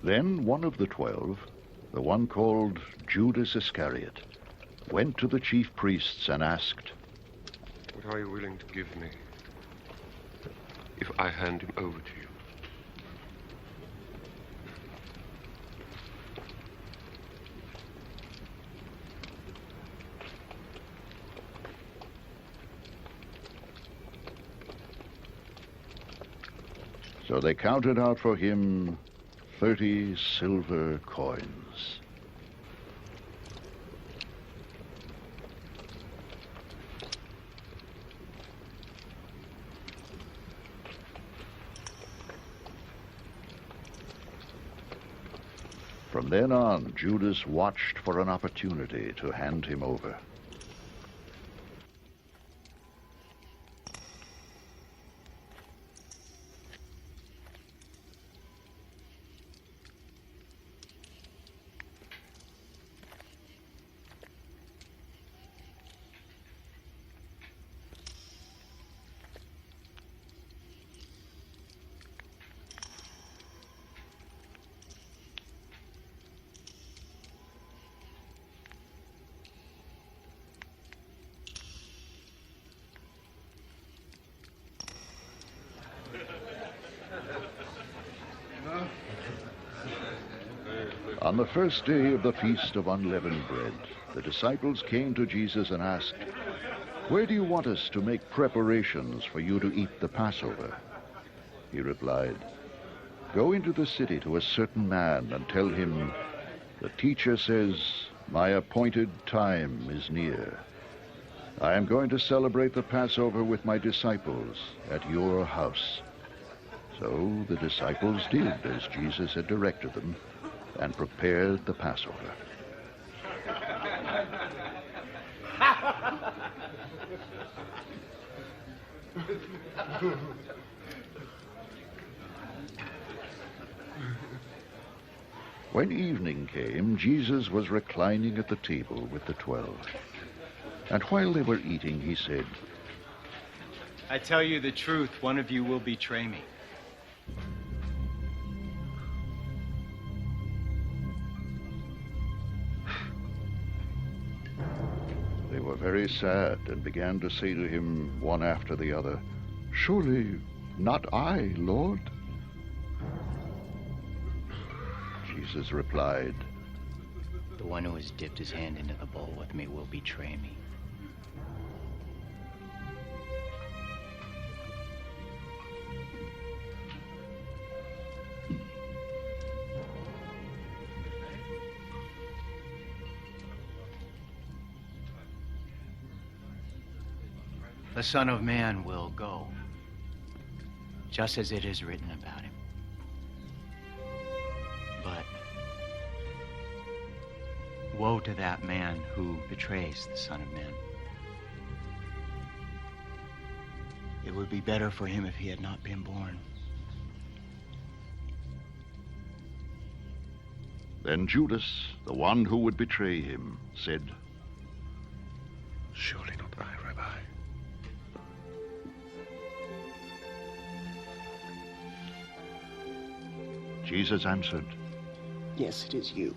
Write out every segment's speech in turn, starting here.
Then one of the 12, the one called Judas Iscariot, went to the chief priests and asked, "What are you willing to give me if I hand him over to you?" So they counted out for him 30 silver coins. From then on, Judas watched for an opportunity to hand him over. On the first day of the Feast of Unleavened Bread, the disciples came to Jesus and asked, "Where do you want us to make preparations for you to eat the Passover?" He replied, "Go into the city to a certain man and tell him, 'The teacher says, my appointed time is near. I am going to celebrate the Passover with my disciples at your house.'" So the disciples did as Jesus had directed them, and prepared the Passover. When evening came, Jesus was reclining at the table with the 12. And while they were eating, he said, "I tell you the truth, one of you will betray me." They were very sad and began to say to him one after the other, "Surely not I, Lord?" Jesus replied, "The one who has dipped his hand into the bowl with me will betray me." The Son of Man will go, just as it is written about him. But woe to that man who betrays the Son of Man. It would be better for him if he had not been born. Then Judas, the one who would betray him, said, "Surely not I, Rabbi." Jesus answered, "Yes, it is you."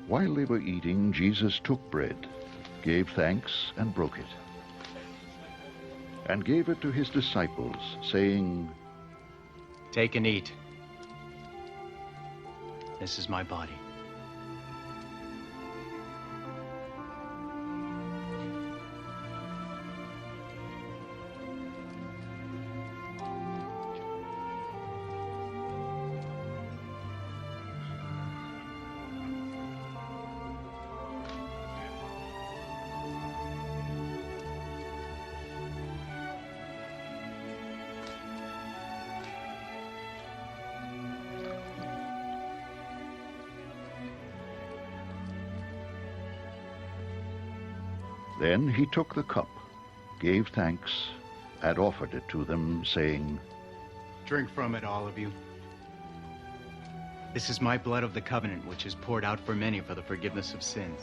While they were eating, Jesus took bread, gave thanks, and broke it, and gave it to his disciples, saying, "Take and eat. This is my body." Then he took the cup, gave thanks, and offered it to them, saying, Drink from it, all of you. This is my blood of the covenant, which is poured out for many for the forgiveness of sins.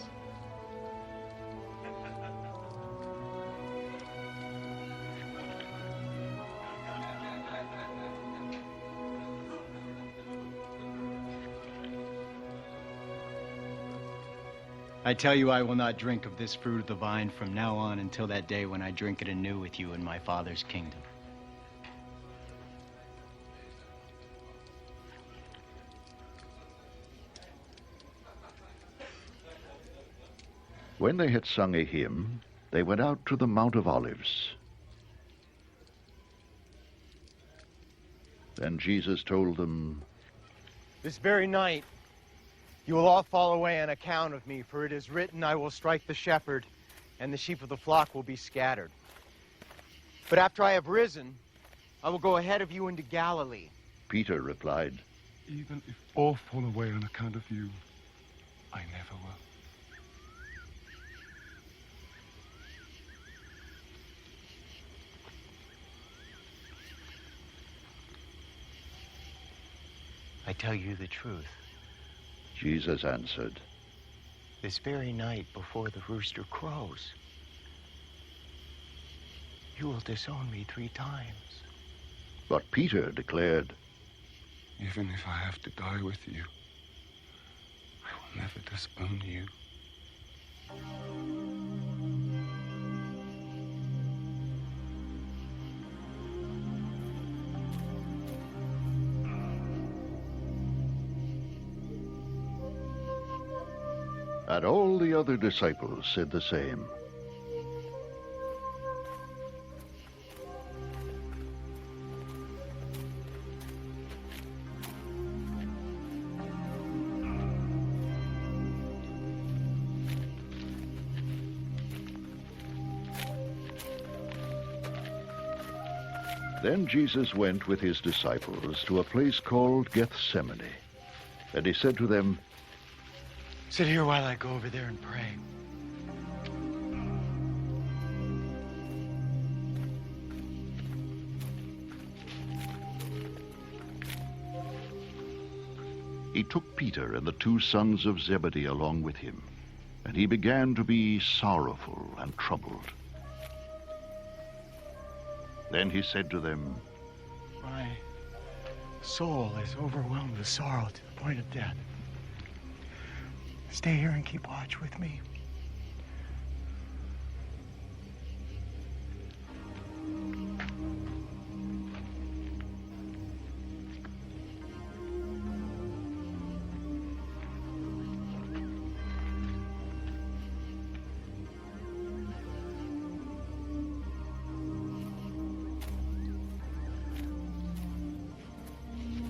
I tell you, I will not drink of this fruit of the vine from now on until that day when I drink it anew with you in my Father's kingdom. When they had sung a hymn, they went out to the Mount of Olives. Then Jesus told them, This very night, you will all fall away on account of me, for it is written, I will strike the shepherd, and the sheep of the flock will be scattered. But after I have risen, I will go ahead of you into Galilee. Peter replied, Even if all fall away on account of you, I never will. I tell you the truth. Jesus answered, This very night before the rooster crows, you will disown me 3 times. But Peter declared, Even if I have to die with you, I will never disown you. and all the other disciples said the same. Then Jesus went with his disciples to a place called Gethsemane, and he said to them, Sit here while I go over there and pray. He took Peter and the 2 sons of Zebedee along with him, and he began to be sorrowful and troubled. Then he said to them, My soul is overwhelmed with sorrow to the point of death. Stay here and keep watch with me.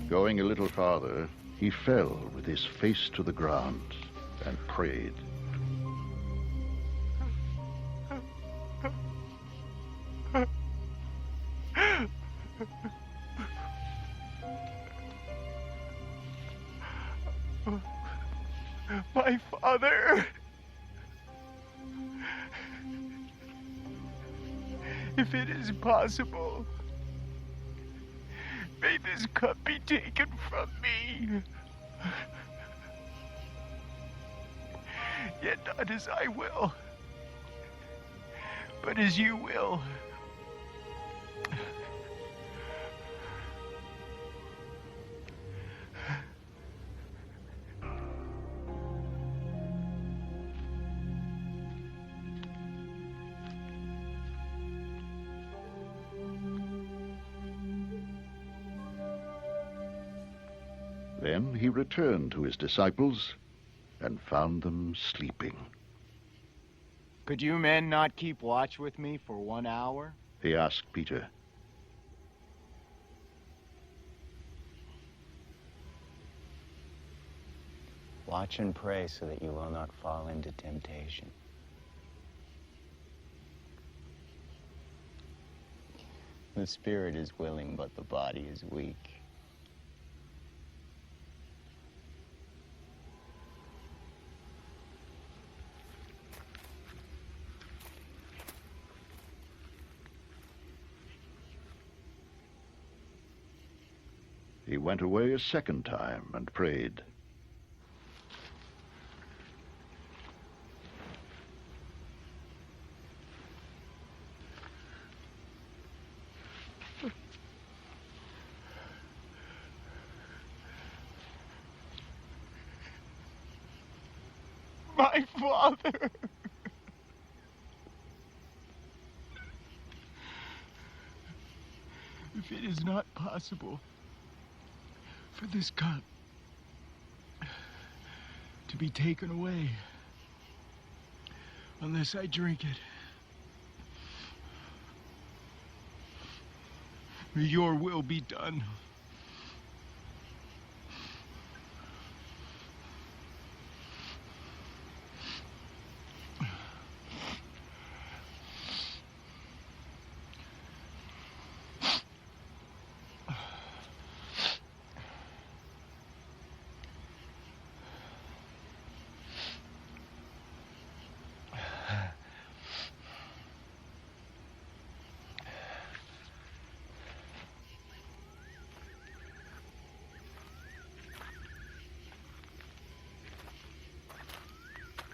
Going a little farther, he fell with his face to the ground and prayed. My Father, if it is possible, may this cup be taken from me. Yet not as I will, but as you will. Then he returned to his disciples and found them sleeping. Could you men not keep watch with me for 1 hour? He asked Peter. Watch and pray so that you will not fall into temptation. The spirit is willing, but the body is weak. He went away a second time and prayed. My Father! If it is not possible for this cup to be taken away unless I drink it, may your will be done.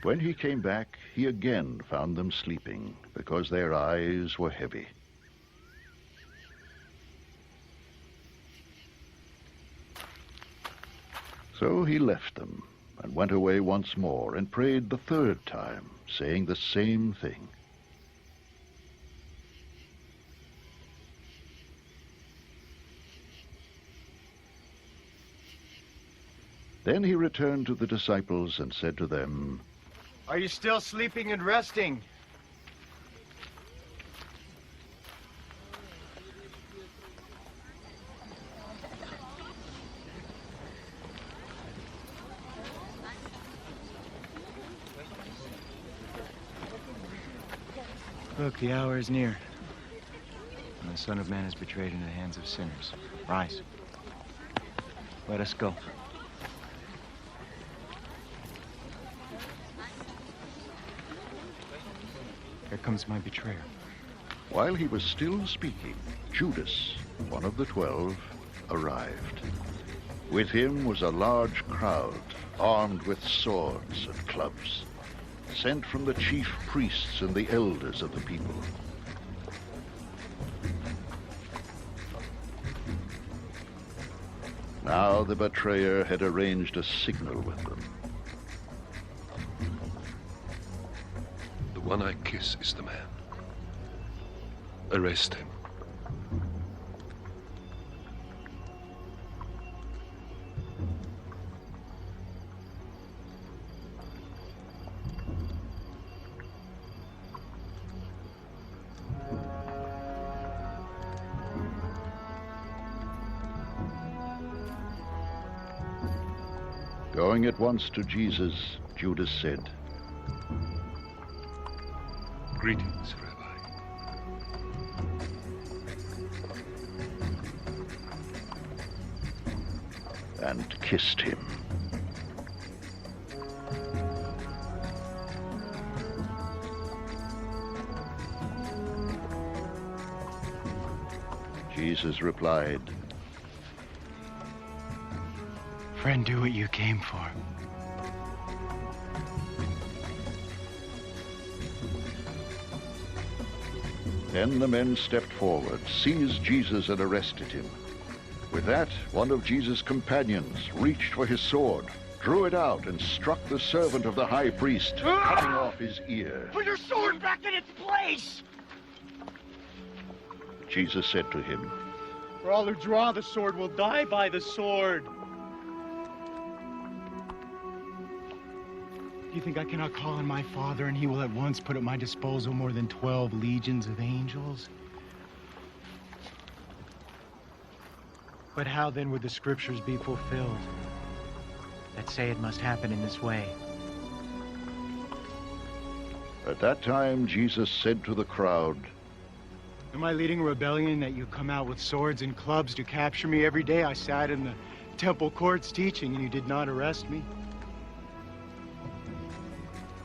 When he came back, he again found them sleeping, because their eyes were heavy. So he left them and went away once more and prayed the third time, saying the same thing. Then he returned to the disciples and said to them, Are you still sleeping and resting? Look, the hour is near, and the Son of Man is betrayed into the hands of sinners. Rise. Let us go. Here comes my betrayer. While he was still speaking, Judas, one of the 12, arrived. With him was a large crowd, armed with swords and clubs, sent from the chief priests and the elders of the people. Now the betrayer had arranged a signal with them. The one I kiss is the man. Arrest him. Going at once to Jesus, Judas said, Greetings, Rabbi. and kissed him. Jesus replied, Friend, do what you came for. Then the men stepped forward, seized Jesus, and arrested him. With that, one of Jesus' companions reached for his sword, drew it out, and struck the servant of the high priest, cutting off his ear. Put your sword back in its place! Jesus said to him, For all who draw the sword will die by the sword. Do you think I cannot call on my Father, and he will at once put at my disposal more than 12 legions of angels? But how then would the scriptures be fulfilled that say it must happen in this way? At that time, Jesus said to the crowd, Am I leading a rebellion that you come out with swords and clubs to capture me? Every day I sat in the temple courts teaching, and you did not arrest me.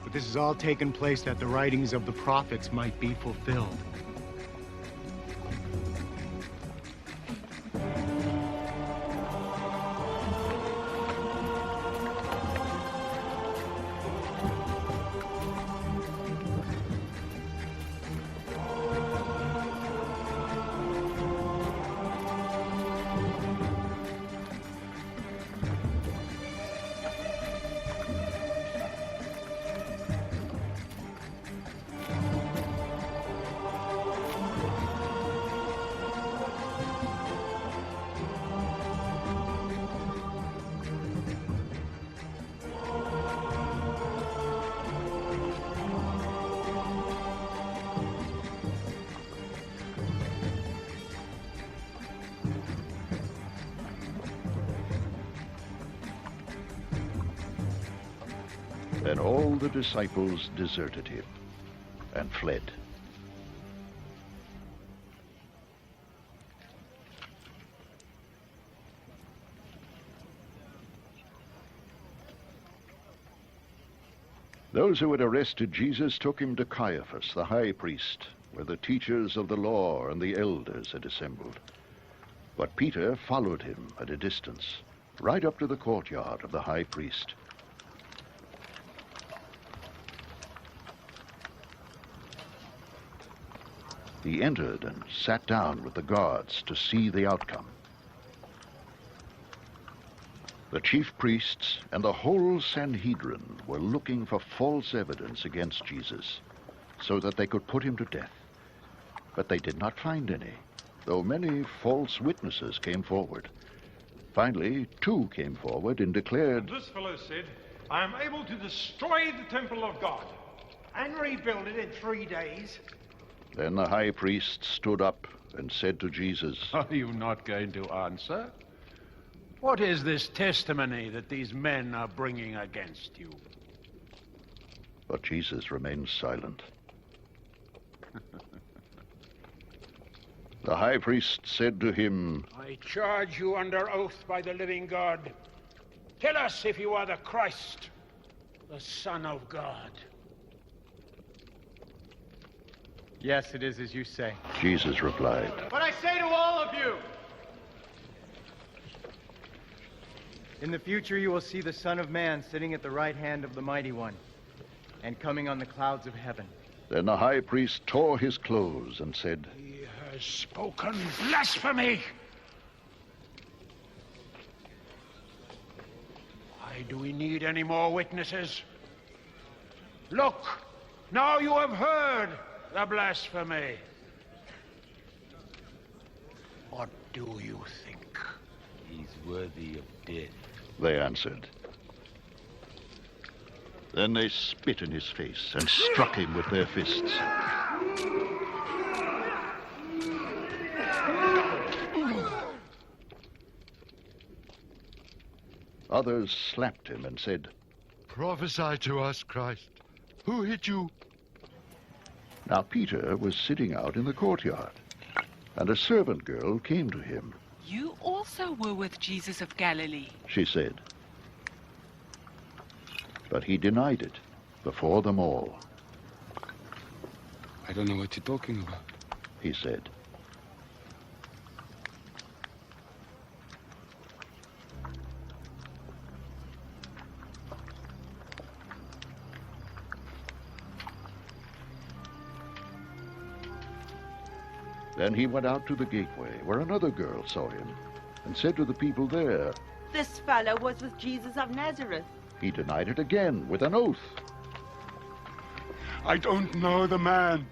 But this has all taken place that the writings of the prophets might be fulfilled. Then all the disciples deserted him and fled. Those who had arrested Jesus took him to Caiaphas, the high priest, where the teachers of the law and the elders had assembled. But Peter followed him at a distance, right up to the courtyard of the high priest. He entered and sat down with the guards to see the outcome. The chief priests and the whole Sanhedrin were looking for false evidence against Jesus so that they could put him to death. But they did not find any, though many false witnesses came forward. Finally, 2 came forward and declared, "This fellow said, I am able to destroy the temple of God and rebuild it in 3 days. Then the high priest stood up and said to Jesus, Are you not going to answer? What is this testimony that these men are bringing against you? But Jesus remained silent. The high priest said to him, I charge you under oath by the living God. Tell us if you are the Christ, the Son of God. Yes, it is as you say. Jesus replied, But I say to all of you, in the future you will see the Son of Man sitting at the right hand of the Mighty One and coming on the clouds of heaven. Then the high priest tore his clothes and said, He has spoken blasphemy. Why do we need any more witnesses? Look, now you have heard the blasphemy. What do you think? He's worthy of death. They answered. Then they spit in his face and struck him with their fists. Others slapped him and said, Prophesy to us, Christ. Who hit you? Now Peter was sitting out in the courtyard, and a servant girl came to him. You also were with Jesus of Galilee, She said. But he denied it before them all. I don't know what you're talking about. He said. Then he went out to the gateway, where another girl saw him, and said to the people there, This fellow was with Jesus of Nazareth. He denied it again with an oath. I don't know the man.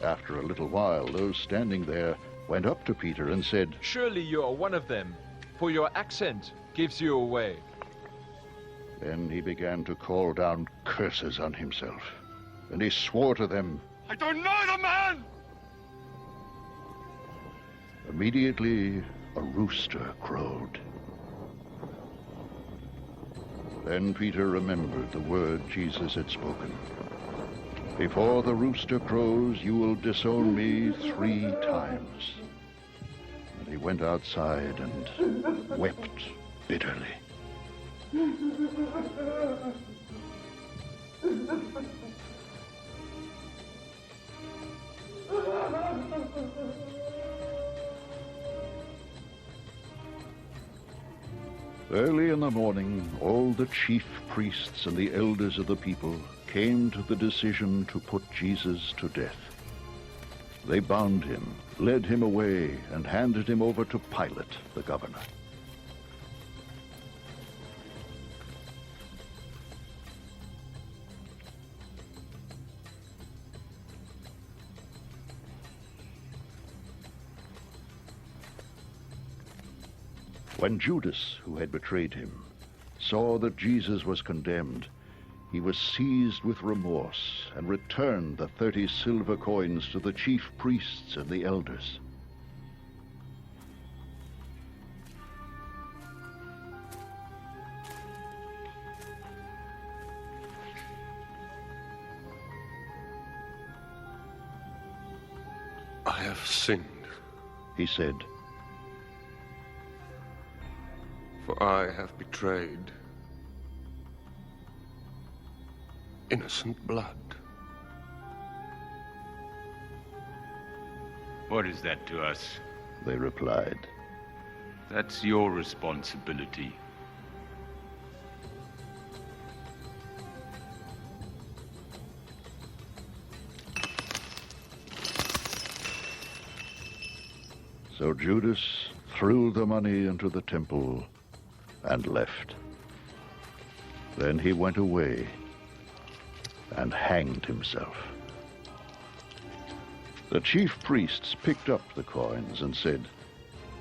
After a little while, those standing there went up to Peter and said, Surely you are one of them, for your accent gives you away. Then he began to call down curses on himself, and he swore to them. I don't know the man! Immediately, a rooster crowed. Then Peter remembered the word Jesus had spoken. Before the rooster crows, you will disown me 3 times. And he went outside and wept bitterly. Early in the morning, all the chief priests and the elders of the people came to the decision to put Jesus to death. They bound him, led him away, and handed him over to Pilate, the governor. When Judas, who had betrayed him, saw that Jesus was condemned, he was seized with remorse and returned the 30 silver coins to the chief priests and the elders. I have sinned, he said, for I have betrayed innocent blood. What is that to us? They replied. That's your responsibility. So Judas threw the money into the temple and left. Then he went away and hanged himself. The chief priests picked up the coins and said,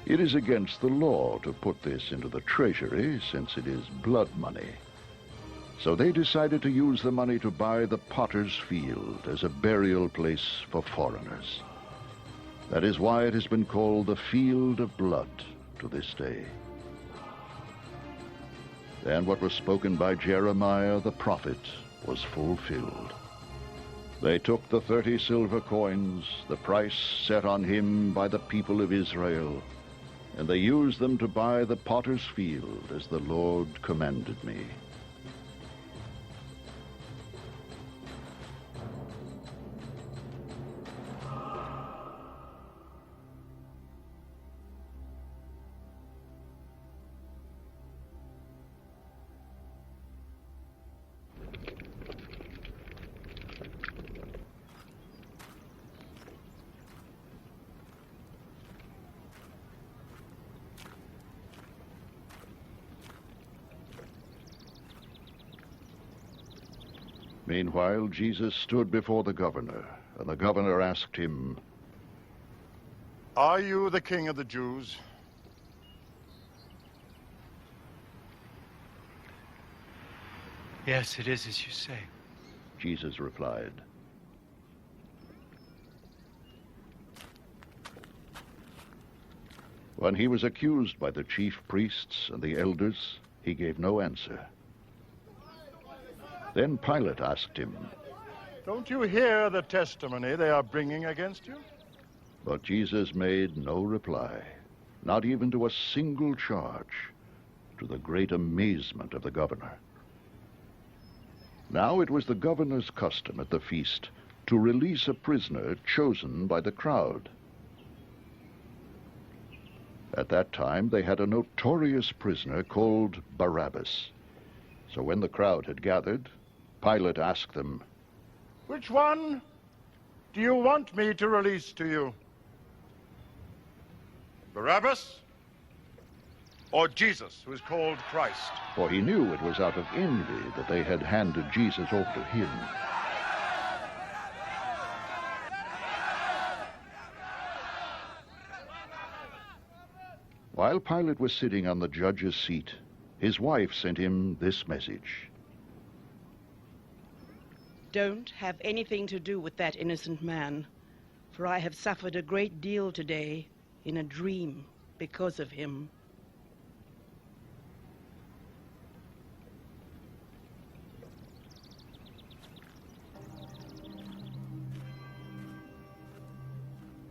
"It is against the law to put this into the treasury, since it is blood money." So they decided to use the money to buy the potter's field as a burial place for foreigners. That is why it has been called the Field of Blood to this day. And what was spoken by Jeremiah the prophet was fulfilled. They took the 30 silver coins, the price set on him by the people of Israel, and they used them to buy the potter's field as the Lord commanded me. Meanwhile, Jesus stood before the governor, and the governor asked him, "Are you the king of the Jews?" Yes, it is as you say. Jesus replied. When he was accused by the chief priests and the elders, he gave no answer. Then Pilate asked him, "Don't you hear the testimony they are bringing against you?" But Jesus made no reply, not even to a single charge, to the great amazement of the governor. Now it was the governor's custom at the feast to release a prisoner chosen by the crowd. At that time, they had a notorious prisoner called Barabbas. So when the crowd had gathered, Pilate asked them, "Which one do you want me to release to you? Barabbas or Jesus, who is called Christ?" For he knew it was out of envy that they had handed Jesus over to him. While Pilate was sitting on the judge's seat, his wife sent him this message. Don't have anything to do with that innocent man, for I have suffered a great deal today in a dream because of him.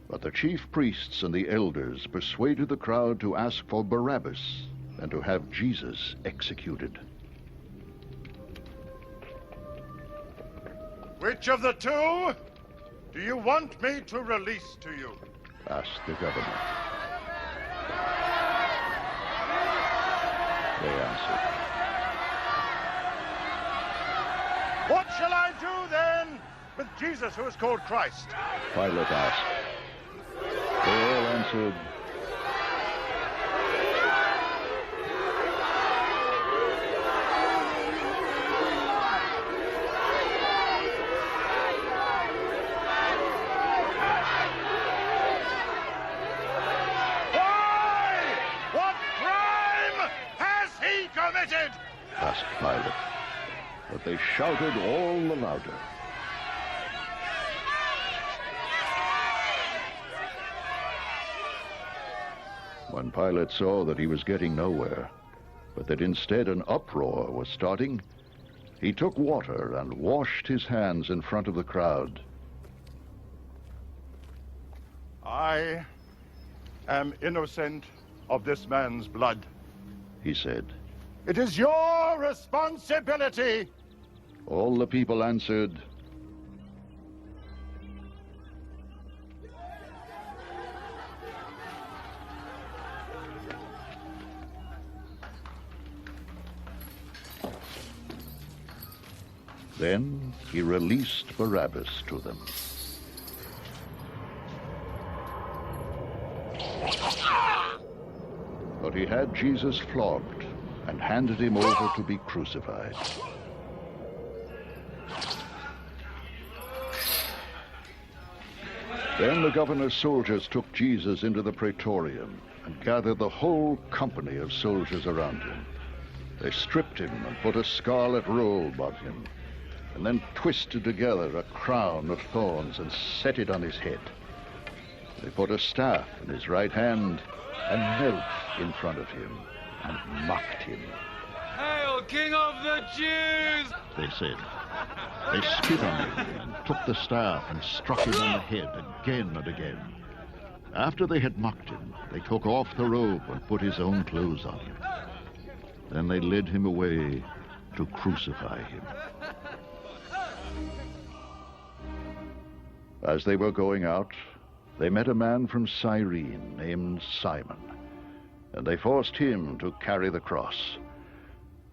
But the chief priests and the elders persuaded the crowd to ask for Barabbas and to have Jesus executed. "Which of the two do you want me to release to you?" asked the governor. They answered, "What shall I do then with Jesus, who is called Christ?" Pilate asked. They all answered, What cry asked Pilate. But they shouted all the louder. When Pilate saw that he was getting nowhere, but that instead an uproar was starting, he took water and washed his hands in front of the crowd. I am innocent of this man's blood, he said. It is your responsibility. All the people answered, Then he released Barabbas to them. But he had Jesus flogged and handed him over to be crucified. Then the governor's soldiers took Jesus into the praetorium and gathered the whole company of soldiers around him. They stripped him and put a scarlet robe on him, and then twisted together a crown of thorns and set it on his head. They put a staff in his right hand and knelt in front of him and mocked him. Hail, King of the Jews! They said. They spit on him and took the staff and struck him on the head again and again. After they had mocked him, they took off the robe and put his own clothes on him. Then they led him away to crucify him. As they were going out, they met a man from Cyrene named Simon, and they forced him to carry the cross.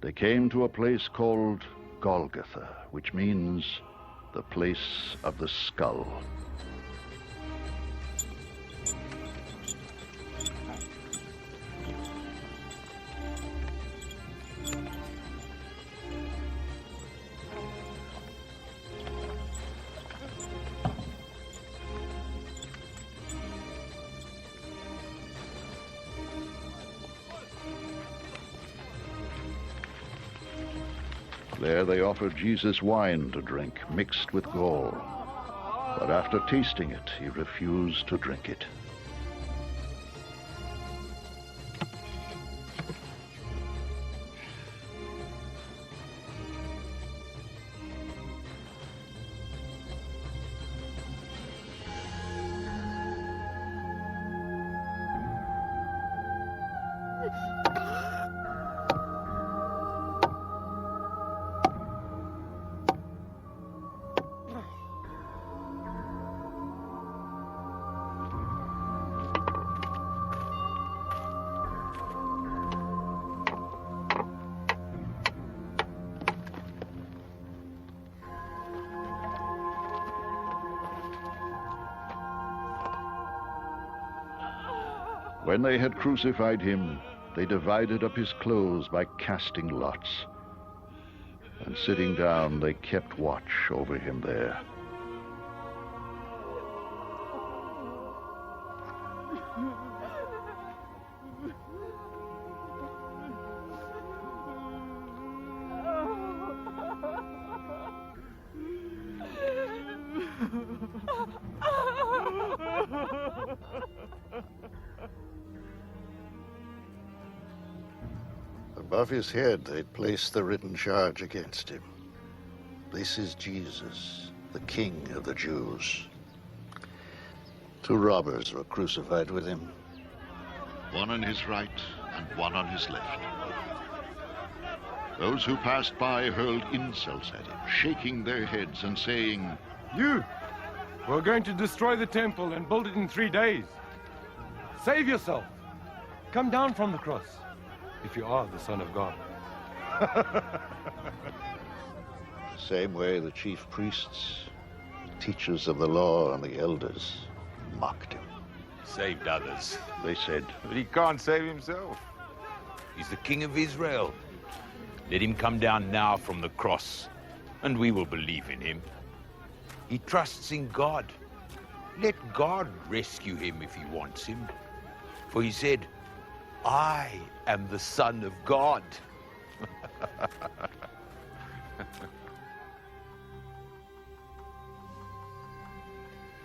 They came to a place called Golgotha, which means the place of the skull. There they offered Jesus wine to drink, mixed with gall. But after tasting it, he refused to drink it. When they had crucified him, they divided up his clothes by casting lots. And sitting down, they kept watch over him there. Above his head, they'd placed the written charge against him. This is Jesus, the King of the Jews. 2 robbers were crucified with him, one on his right and one on his left. Those who passed by hurled insults at him, shaking their heads and saying, "You, we're going to destroy the temple and build it in 3 days. Save yourself. Come down from the cross, if you are the Son of God." The same way the chief priests, the teachers of the law, and the elders mocked him. Saved others, they said. But he can't save himself. He's the King of Israel. Let him come down now from the cross, and we will believe in him. He trusts in God. Let God rescue him if he wants him. For he said, "I am the Son of God."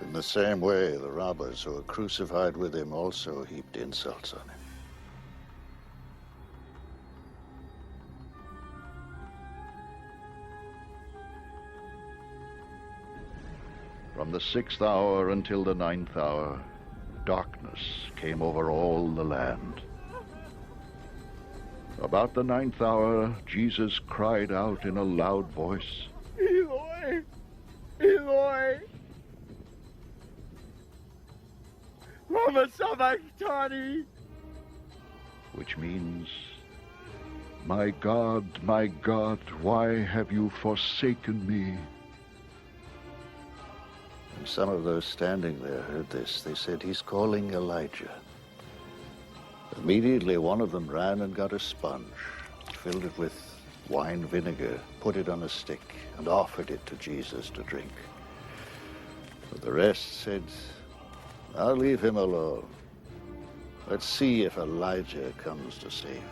In the same way, the robbers who were crucified with him also heaped insults on him. From the 6th hour until the 9th hour, darkness came over all the land. About the 9th hour, Jesus cried out in a loud voice, Eloi, Eloi, lama sabachthani, which means, my God, why have you forsaken me? And some of those standing there heard this. They said, he's calling Elijah. Immediately one of them ran and got a sponge, filled it with wine vinegar, put it on a stick, and offered it to Jesus to drink. But the rest said, I'll leave him alone. Let's see if Elijah comes to save him.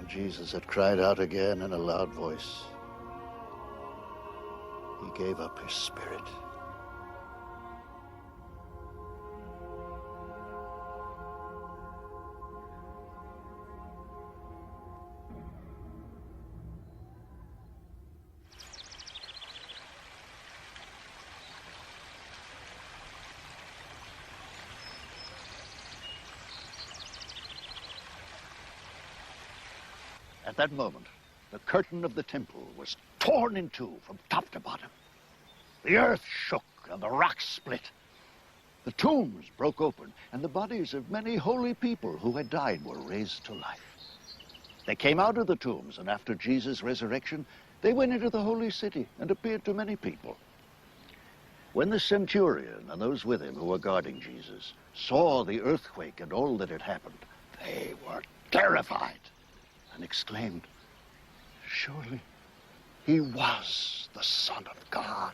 Jesus had cried out again in a loud voice. He gave up his spirit. At that moment, the curtain of the temple was torn in two from top to bottom. The earth shook and the rocks split. The tombs broke open, and the bodies of many holy people who had died were raised to life. They came out of the tombs, and after Jesus' resurrection, they went into the holy city and appeared to many people. When the centurion and those with him who were guarding Jesus saw the earthquake and all that had happened, they were terrified and exclaimed, surely he was the Son of God.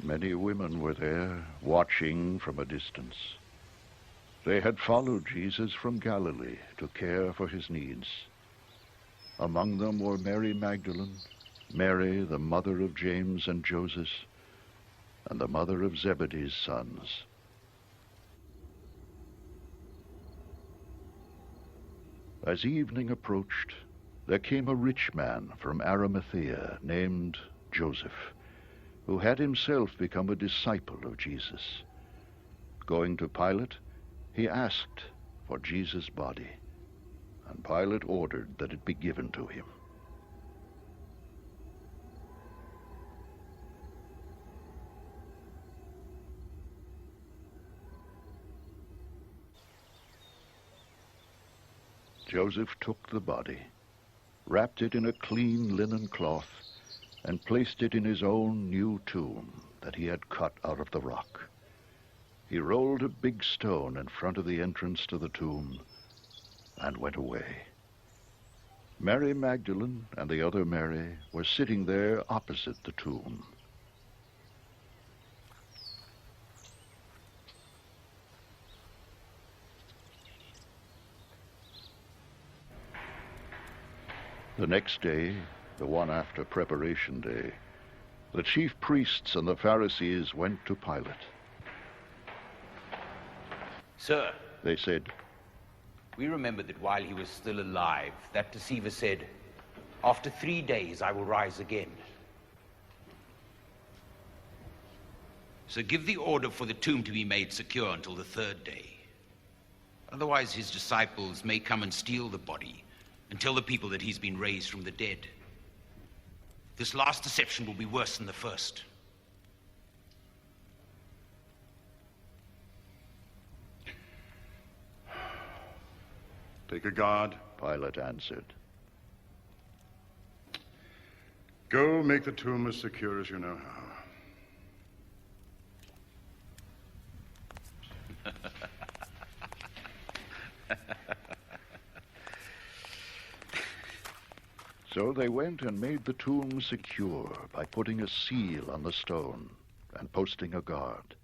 Many women were there, watching from a distance. They had followed Jesus from Galilee to care for his needs. Among them were Mary Magdalene, Mary, the mother of James and Joseph, and the mother of Zebedee's sons. As evening approached, there came a rich man from Arimathea named Joseph, who had himself become a disciple of Jesus. Going to Pilate, he asked for Jesus' body, and Pilate ordered that it be given to him. Joseph took the body, wrapped it in a clean linen cloth, and placed it in his own new tomb that he had cut out of the rock. He rolled a big stone in front of the entrance to the tomb and went away. Mary Magdalene and the other Mary were sitting there opposite the tomb. The next day, the one after Preparation Day, the chief priests and the Pharisees went to Pilate. Sir, they said, we remember that while he was still alive, that deceiver said, after 3 days I will rise again. So give the order for the tomb to be made secure until the 3rd day. Otherwise his disciples may come and steal the body and tell the people that he's been raised from the dead. This last deception will be worse than the first. Take a guard. Pilate answered. Go make the tomb as secure as you know how. So they went and made the tomb secure by putting a seal on the stone and posting a guard.